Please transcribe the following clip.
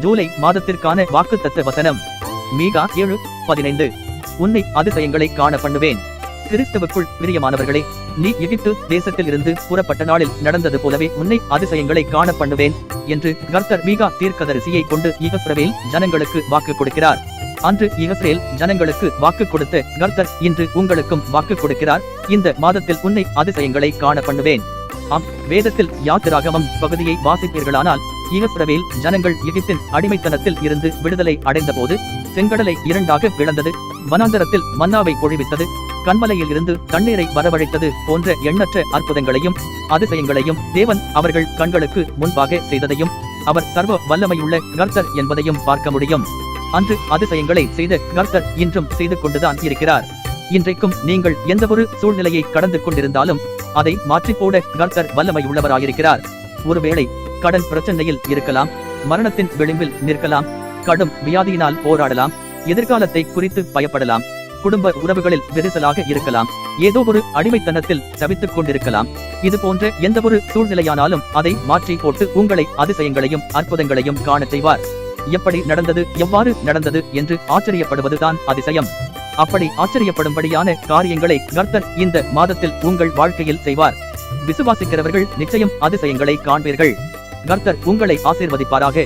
ஜூலை மாதத்திற்கான வாக்குத்தத்த வசனம் மீகா 7:15. உன்னை அதிசயங்களை காண பண்ணுவேன். கிறிஸ்துவுக்குள் பிரியமானவர்களே, நீ எகிப்து தேசத்தில் இருந்து புறப்பட்ட நாளில் நடந்தது போலவே உன்னை அதிசயங்களை காண பண்ணுவேன் என்று கர்த்தர் மீகா தீர்க்கதரிசியை கொண்டு இஸ்ரவேல் ஜனங்களுக்கு வாக்கு கொடுக்கிறார். அன்று இஸ்ரவேல் ஜனங்களுக்கு வாக்கு கொடுத்த கர்த்தர் இன்று உங்களுக்கும் வாக்கு கொடுக்கிறார். இந்த மாதத்தில் உன்னை அதிசயங்களை காண பண்ணுவேன். வேதத்தில் யாத்திராகமம் பகுதியை வாசிப்பீர்களானால், இஸ்ரவேல் ஜனங்கள் எகிப்தின் அடிமைத்தனத்தில் இருந்து விடுதலை அடைந்த போது செங்கடலை இரண்டாக பிளந்தது, வனாந்தரத்தில் மன்னாவை பொழிவித்தது, கன்மலையில் இருந்து தண்ணீரை வரவழைத்தது போன்ற எண்ணற்ற அற்புதங்களையும் அதிசயங்களையும் தேவன் அவர்கள் கண்களுக்கு முன்பாக செய்ததையும் அவர் சர்வ வல்லமையுள்ள கர்த்தர் என்பதையும் பார்க்க முடியும். அன்று அதிசயங்களை செய்த கர்த்தர் இன்றும் செய்து கொண்டுதான் இருக்கிறார். இன்றைக்கும் நீங்கள் எந்த ஒரு சூழ்நிலையை கடந்து கொண்டிருந்தாலும் அதை மாற்றிப்போட கர்த்தர் வல்லமையுள்ளவராயிருக்கிறார். ஒருவேளை கடன் பிரச்சனையில் இருக்கலாம், மரணத்தின் விளிம்பில் நிற்கலாம், கடும் வியாதியினால் போராடலாம், எதிர்காலத்தை குறித்து பயப்படலாம், குடும்ப உறவுகளில் விரிசலாக இருக்கலாம், ஏதோ ஒரு அடிமைத்தனத்தில் தவித்துக் கொண்டிருக்கலாம். இது போன்ற எந்த ஒரு சூழ்நிலையானாலும் அதை மாற்றி போட்டு உங்களை அதிசயங்களையும் அற்புதங்களையும் காண செய்வார். எப்படி நடந்தது, எவ்வாறு நடந்தது என்று ஆச்சரியப்படுவதுதான் அதிசயம். அப்படி ஆச்சரியப்படும்படியான காரியங்களை கர்த்தர் இந்த மாதத்தில் உங்கள் வாழ்க்கையில் செய்வார். விசுவாசிக்கிறவர்கள் நிச்சயம் அதிசயங்களை காண்பீர்கள். கர்த்தர் உங்களை ஆசீர்வதிப்பாராக.